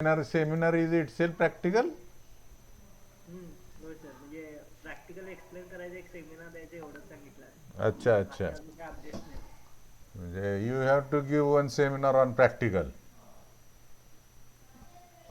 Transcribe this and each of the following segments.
Seminar is itself practical? होय sir म्हणजे practical explain करायचं एक सेमिनार द्यायचं एवढंच सांगितलं आहे अच्छा बाकी अच्छा. अजून काय अपडेट्स नाही You have to give one seminar on practical.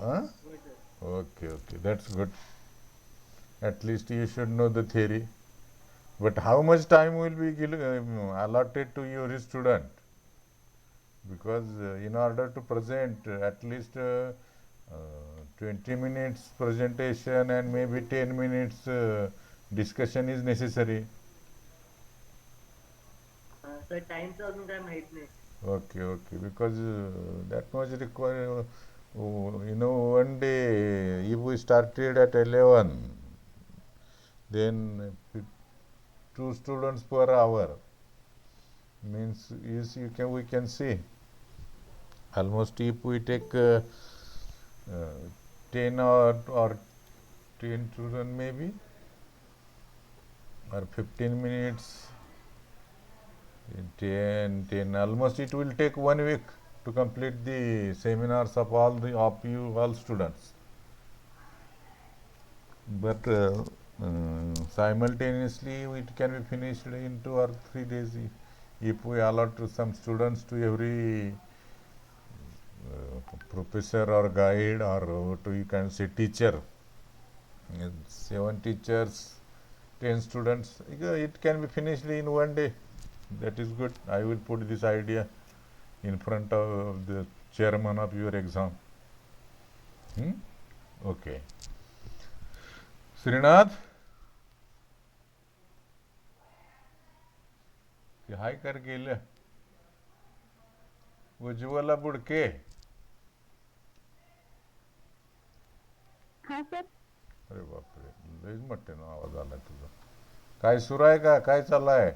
Huh? होय sir Okay, okay, that's good. At least you should know the theory. But how much time will be allotted to your student? Because in order to present at least 20 minutes presentation and maybe 10 minutes discussion is necessary. Sir टाइमचं अजून काय माहित नाही Okay, okay, because that much require, one day if we started at 11, then two students per hour means we can see almost if we take 10 or 10 children maybe or 15 minutes 10 almost it will take 1 week to complete the seminars of you all students, but simultaneously it can be finished in 2 or 3 days if we allot to some students to every professor or guide or what you can say teacher. 7 teachers, 10 students, it can be finished in 1 day. That is good. I will put this idea in front of the chairman of your exam. Hmm? Okay. Srinath, हाय कर गेलं उज्ज्वला बुडके. हा sir. अरे बापरे, लईच मोठ्यानं आवाज आला तुझा. काय सुरू आहे का, काय चाललाय?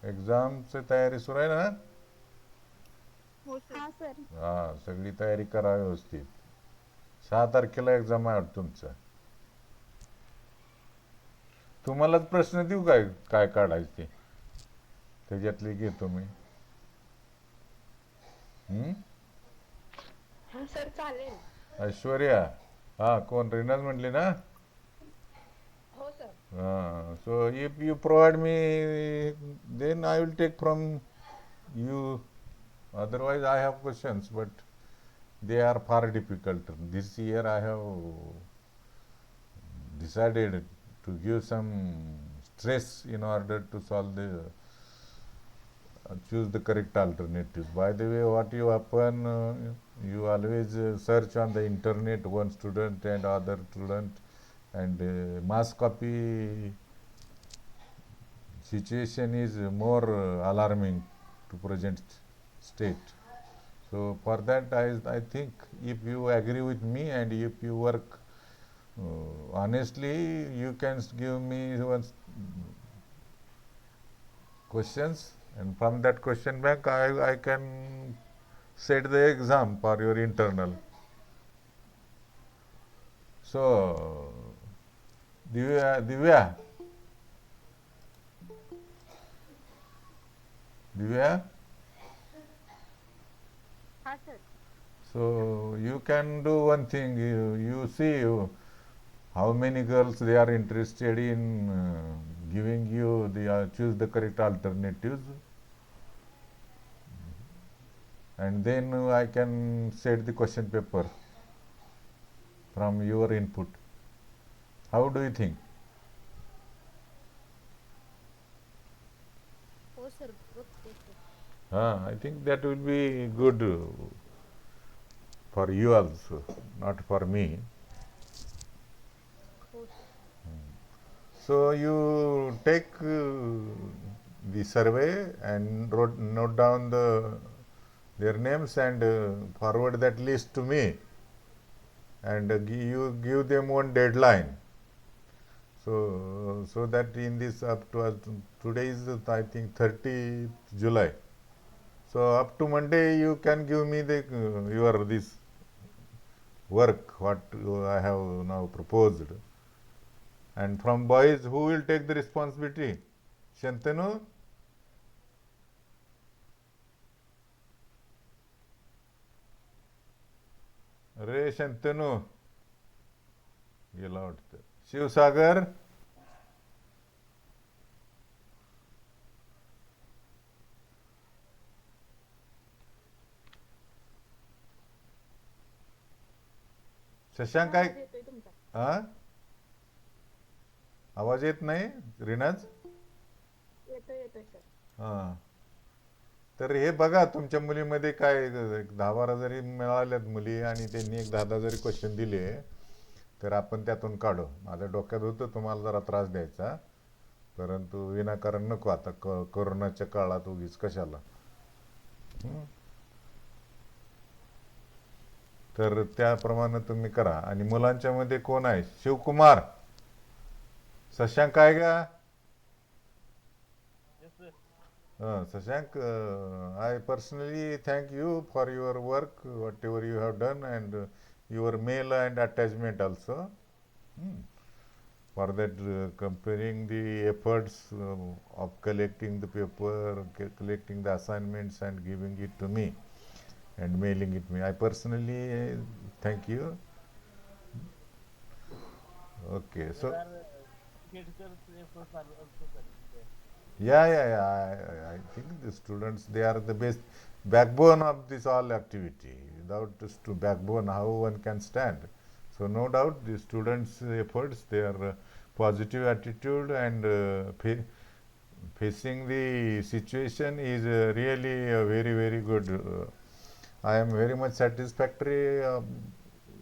एक्झामची तयारी सुरू आहे ना? हो सर. हा सर. हा, सगळी तयारी करा व्यवस्थित. 6 तारखेला एक्झाम आहे तुमचं. तुम्हालाच प्रश्न देऊ काय काय काढायचे ते, त्याच्यातले घेतो मी. हा सर चालेल. ऐश्वर्या, हा कोण, रिनाज म्हटली ना? हो sir. So if you provide me, then I will take from you. Otherwise, I have questions, but they are far difficult. This year, I have decided to give some stress in order to solve choose the correct alternatives. By the way, what you happen, you always search on the internet one student and other student, and mass copy situation is more alarming to present state. So for that, I think if you agree with me and if you work honestly, you can give me one questions, and from that question bank, I can set the exam for your internal. So, Divya, Divya, हा sir. so you can do one thing. You see how many girls they are interested in giving you the choose the correct alternatives, and then I can set the question paper from your input. How do you think? हो sir बघते sir. I think that will be good for you also, not for me. हो sir. So you take the survey and note down their names and forward that list to me, and you give them one deadline. So that in this up to today is I think 30th July. So up to Monday you can give me the your this work what I have now proposed. And from boys, who will take the responsibility? Shantanu? अरे शंतनू गेला वाटतं. शिवसागर, शशांक काय? आवाज येतोय तुमचा. हा, आवाज येत नाही रिनाज. येतोय येतोय सर. हा, तर हे बघा तुमच्या मुलीमध्ये काय एक 10-12 जरी मिळाल्यात मुली आणि त्यांनी एक 10-10 जरी क्वेश्चन दिले तर आपण त्यातून काढू. माझ्या डोक्यात होतं तुम्हाला जरा त्रास द्यायचा, परंतु विनाकारण नको आता कोरोनाच्या काळात उगीच कशाला. हं? तर त्याप्रमाणे तुम्ही करा. आणि मुलांच्या मध्ये कोण आहे? शिवकुमार, शशांक आहे का? Shashank, I personally thank you for your work, whatever you have done, and your mail and attachment also. Hmm. For that, comparing the efforts of collecting the paper, collecting the assignments, and giving it to me, and mailing it me. I personally thank you. Okay, so yeah. I think the students, they are the best backbone of this all activity. Without this to backbone, how one can stand? So no doubt, the students' efforts, their positive attitude and facing the situation is really very good. I am very much satisfactory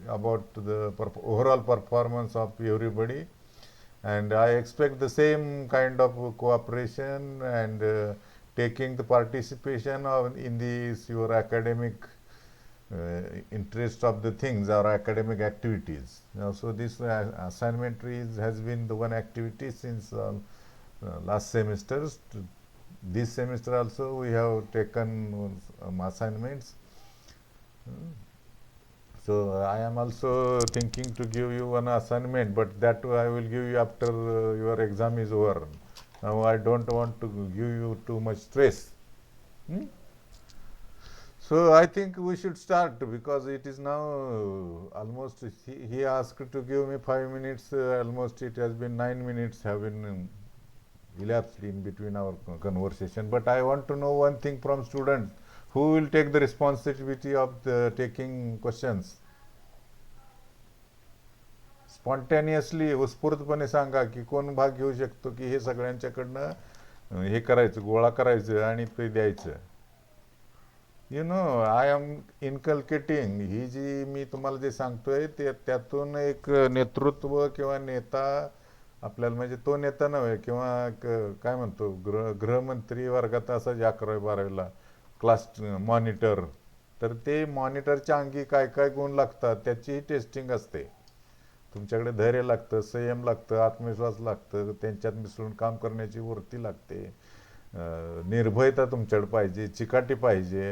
about the overall performance of everybody, and I expect the same kind of cooperation and taking the participation in these your academic interest of the things or academic activities. So this assignment has been the one activity since last semester. This semester also we have taken assignments. So I am also thinking to give you one assignment, but that I will give you after your exam is over. Now I don't want to give you too much stress. Hmm? So I think we should start because it is now almost, he asked to give me 5 minutes, almost it has been 9 minutes have been elapsed in between our conversation. But I want to know one thing from students. Who will take the responsibility of taking questions? स्पॉन्टॅनियसली, उत्स्फूर्तपणे सांगा की कोण भाग घेऊ शकतो, की हे सगळ्यांच्याकडनं हे करायचं, गोळा करायचं आणि ते द्यायचं. आय एम इनकल्केटिंग, ही जी मी तुम्हाला जे सांगतोय ते त्यातून एक नेतृत्व किंवा नेता आपल्याला, म्हणजे तो नेता नव्हे किंवा काय म्हणतो गृहमंत्री वर्गात असा 11वी-12वीला क्लास मॉनिटर, तर ते मॉनिटरच्या अंगी काय काय गुण लागतात त्याचीही टेस्टिंग असते. तुमच्याकडे धैर्य लागतं, संयम लागतं, आत्मविश्वास लागतं, त्यांच्यात मिसळून काम करण्याची वृत्ती लागते, निर्भयता तुमच्याकडे पाहिजे, चिकाटी पाहिजे,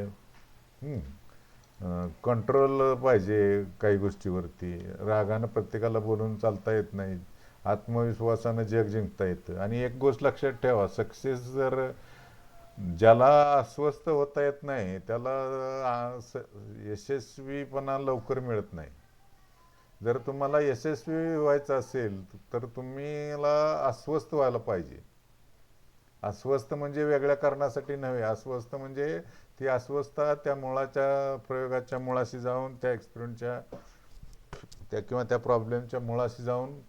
कंट्रोल पाहिजे काही गोष्टीवरती, रागानं प्रत्येकाला बोलून चालता येत नाही, आत्मविश्वासानं जग जिंकता येतं. आणि एक गोष्ट लक्षात ठेवा, सक्सेस जर ज्याला अस्वस्थ होता येत नाही त्याला यशस्वीपणा लवकर मिळत नाही. जर तुम्हाला यशस्वी व्हायचं असेल तर तुम्हाला अस्वस्थ व्हायला पाहिजे. अस्वस्थ म्हणजे वेगळ्या कारणासाठी नव्हे, अस्वस्थ म्हणजे ती अस्वस्थता त्या मुळाच्या प्रयोगाच्या मुळाशी जाऊन, त्या एक्सपिरियन्सच्या त्या किंवा त्या प्रॉब्लेमच्या मुळाशी जाऊन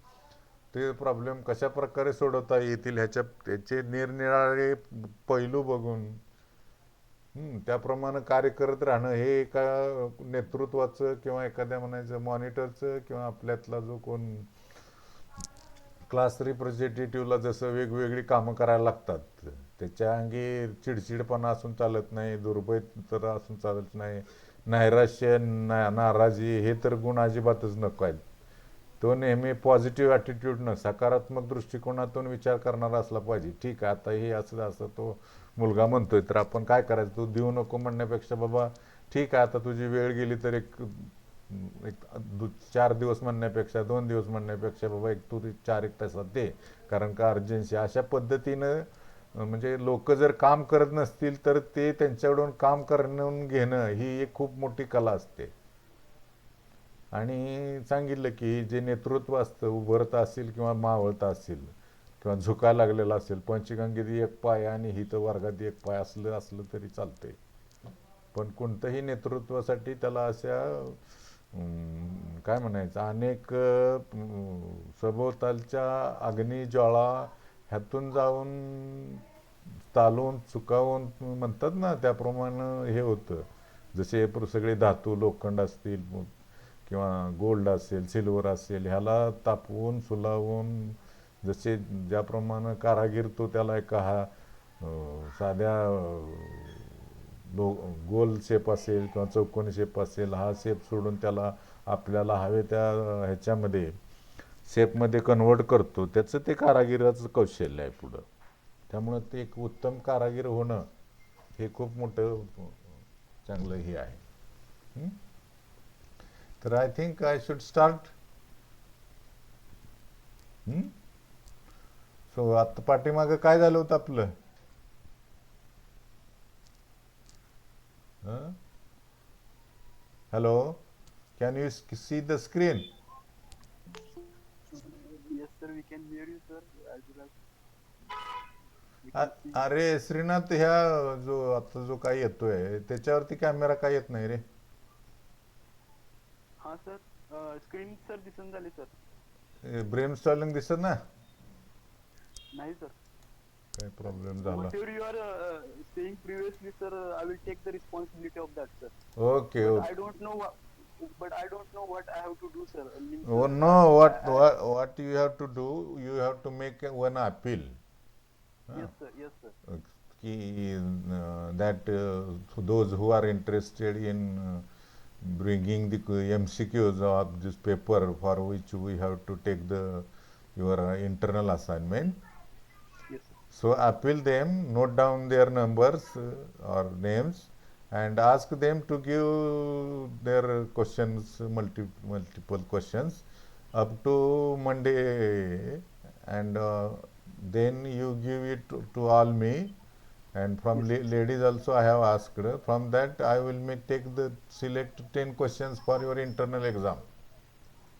ते प्रॉब्लेम कशा प्रकारे सोडवता येतील त्याचे निरनिराळे पैलू बघून त्याप्रमाणे कार्य करत राहणं, हे एका नेतृत्वाचं किंवा एखाद्या म्हणायचं मॉनिटरचं किंवा आपल्यातला जो कोण क्लास रिप्रेझेंटेटिव्हला जसं वेगवेगळी कामं करायला लागतात, त्याच्या अंगी चिडचिडपणा असून चालत नाही, दुर्भय तर असून चालत नाही, नैराश्य, नाराजी हे तर गुण अजिबातच नको आहेत. तो नेहमी पॉझिटिव्ह ॲटिट्यूडनं, सकारात्मक दृष्टिकोनातून विचार करणारा असला पाहिजे. ठीक आहे, आता हे असं तो मुलगा म्हणतोय तर आपण काय करायचं, तू देऊ नको म्हणण्यापेक्षा बाबा ठीक आहे आता तुझी वेळ गेली तर एक 4 दिवस म्हणण्यापेक्षा, 2 दिवस म्हणण्यापेक्षा बाबा तू 4-1 तासात दे, कारण का अर्जन्सी. अशा पद्धतीनं म्हणजे लोक जर काम करत नसतील तर ते त्यांच्याकडून काम करून घेणं ही एक खूप मोठी कला असते. आणि सांगितलं की जे नेतृत्व असतं उभरत असेल किंवा मावळत असेल किंवा झुकायला लागलेला असेल, पंचगंगेत एक पाय आणि हित वर्गात एक पाय असलं असलं तरी चालतंय. पण कोणतंही नेतृत्वासाठी त्याला अशा काय म्हणायचं अनेक सभोवतालच्या अग्निज्वाळा ह्यातून जाऊन चालवून चुकावून म्हणतात ना त्याप्रमाणे हे होतं. जसे सगळे धातू लोखंड असतील किंवा गोल्ड असेल सिल्वर असेल ह्याला तापवून सुलावून जसे ज्याप्रमाणे कारागीर तो त्याला एका साध्या लो गोल शेप असेल किंवा चौकोनी शेप असेल हा शेप सोडून त्याला आपल्याला हवे त्या ह्याच्यामध्ये शेपमध्ये कन्वर्ट करतो, त्याचं ते कारागिराचं कौशल्य आहे पुढं. त्यामुळं ते एक उत्तम कारागीर होणं हे खूप मोठं चांगलं हे आहे. तर I think I should start. So आता पाठीमागं काय झालं होतं आपलं? Hello, can you see the screen? Yes, sir, we can hear you, sir. As well as we can see. अरे श्रीनाथ, ह्या जो आता जो काही येतोय त्याच्यावरती कॅमेरा काय येत नाही रे. हाँ सर, स्क्रीन सर दिसून झाली सर. ब्रेम स्टॉलिंग दिसत ना? नाही सर. काय प्रॉब्लेम झाला? Whatever you are saying previously, sir, I will take the responsibility of that, sir. Okay But okay. I don't know what I have to do, sir. Means, Oh no, what you have to do, you have to make one appeal. Yes, sir. Yes, sir. That those who are interested in bringing the MCQs of this paper for which we have to take your internal assignment. Yes, sir. So appeal them, note down their numbers or names, and ask them to give their questions, multiple questions, up to Monday, and then you give it to all me. And from ladies also I have asked. From that I will select 10 questions for your internal exam.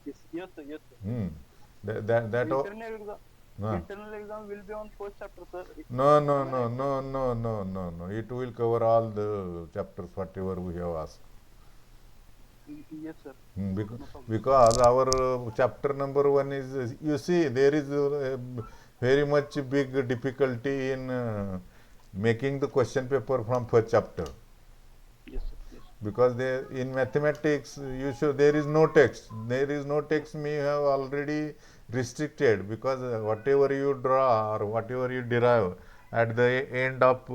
Yes, yes, sir. Yes, sir. That Internal exam will be on first chapter, sir. No, no, no, no, no, no, no, no. It will cover all the chapters, whatever we have asked. Yes, sir. Because our chapter number 1 is, you see, there is very much big difficulty in making the question paper from first chapter. Yes, sir. Yes. Because in mathematics, there is no text. There is no text. We have already restricted, because whatever you draw or whatever you derive at the end of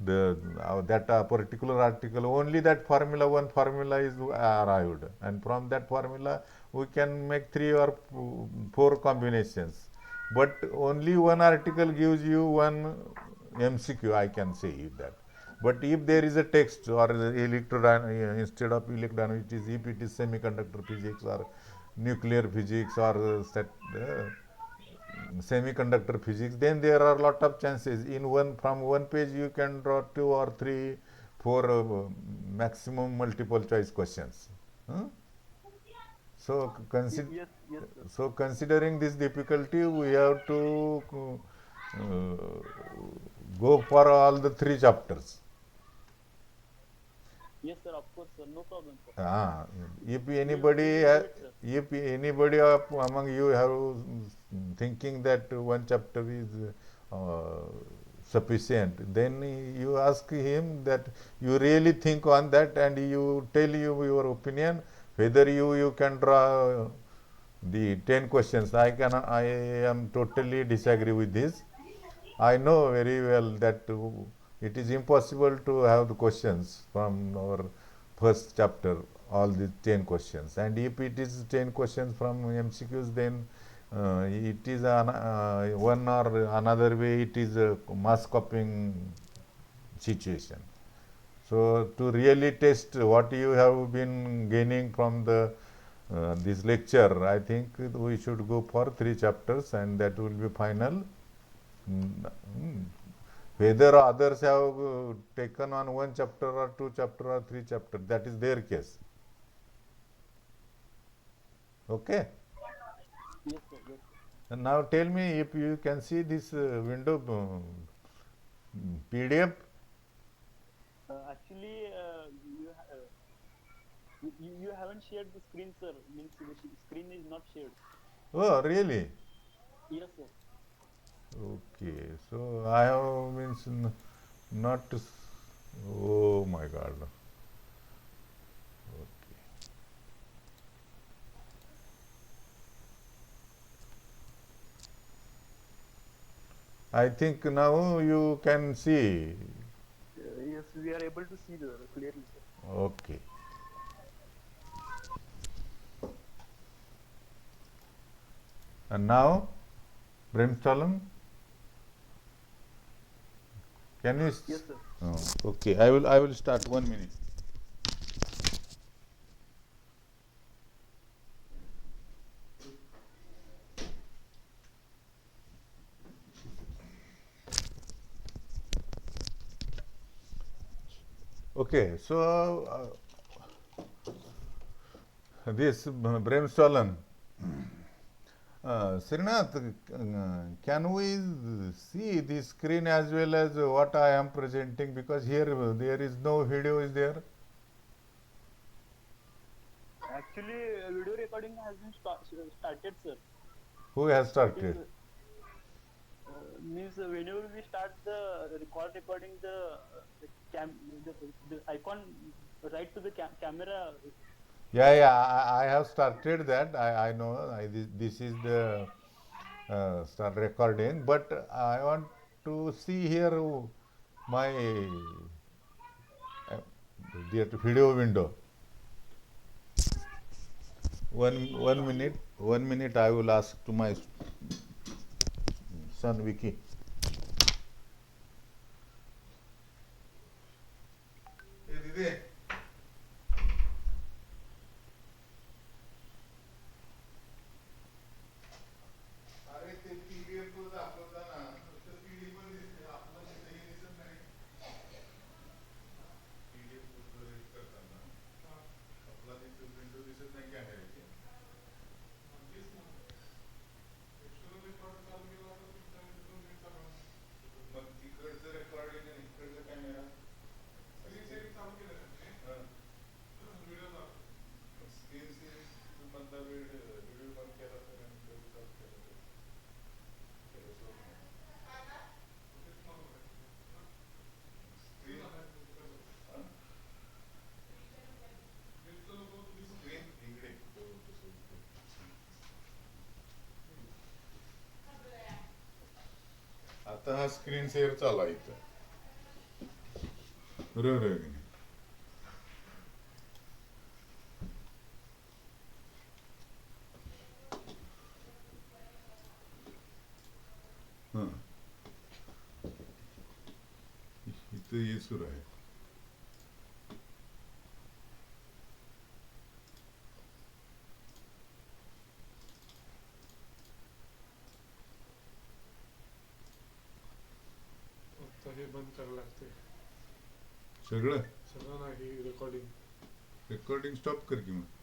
that particular article, only that one formula is arrived, and from that formula we can make 3 or 4 combinations. But only one article gives you one MCQ, I can say that. But if there is a text or instead of electrodynamics, if it is semiconductor physics or nuclear physics or semiconductor physics, then there are a lot of chances. From one page you can draw 2 or 3, 4 maximum multiple choice questions. So Yes, yes, sir. so considering this difficulty, we have to go for all the 3 chapters. Yes, sir. Of course, sir. No problem, sir. If anybody among you have thinking that one chapter is sufficient, then you ask him that you really think on that, and you tell your opinion whether you can draw the 10 questions. I am totally disagree with this. I know very well that it is impossible to have the questions from our first chapter, all the 10 questions. And if it is 10 questions from MCQs, then it is one or another way, it is a mass copying situation. So to really test what you have been gaining from this lecture, I think we should go for 3 chapters, and that will be final. Whether others have taken on 1 chapter or 2 chapter or 3 chapter, that is their case. Okay. Yes, sir. Yes, sir. And now tell me if you can see this window PDF. Actually, you haven't shared the screen, sir. Means the screen is not shared. Oh, really? Yes, sir. Okay. So I have means not. Oh my God. Okay. I think now you can see. Yes, we are able to see the clearly, sir. Okay. And now, brainstorm. Can you? Yes, sir. Oh, okay. I will start 1 minute. Okay. So this brainstorm. Srinath, can we see the screen as well as what I am presenting? Because here there is no video, is there? Actually, video recording has been started, sir. Who has It is started? means whenever we start the recording, the cam the, the icon right to the camera. Yeah, I have started that. I know this is the start recording, but I want to see here my uh, the video window. One minute, 1 minute. I will ask to my son Vicky. Hey, Didi. अरे ते PDF दाखवताना नुसतं PDF वर दिसते आपलं तिथेही दिसत नाही PDF करताना आपला तिथे विंडो दिसत नाही कॅमेऱ्याची एक्सटर्नल रेकॉर्ड चालू केला तर तुमचा विंडो नीट चालू मग तिकडचं रेकॉर्डिंग आणि इकडचं कॅमेरा स्क्रीन शेअरिंग चालू केलं ना व्हिडिओ चालू स्क्रीन शेअरिंग मधला व्हिडिओ बंद केला तर आणि व्हिडिओ चालू केला तर आता हा स्क्रीन शेअर चालू आहे इथं बरोबर आहे की नाही हां इथं हे सुरू आहे आता हे बंद करायला लागते सगळं सगळं नाही रेकॉर्डिंग रेकॉर्डिंग स्टॉप कर की मग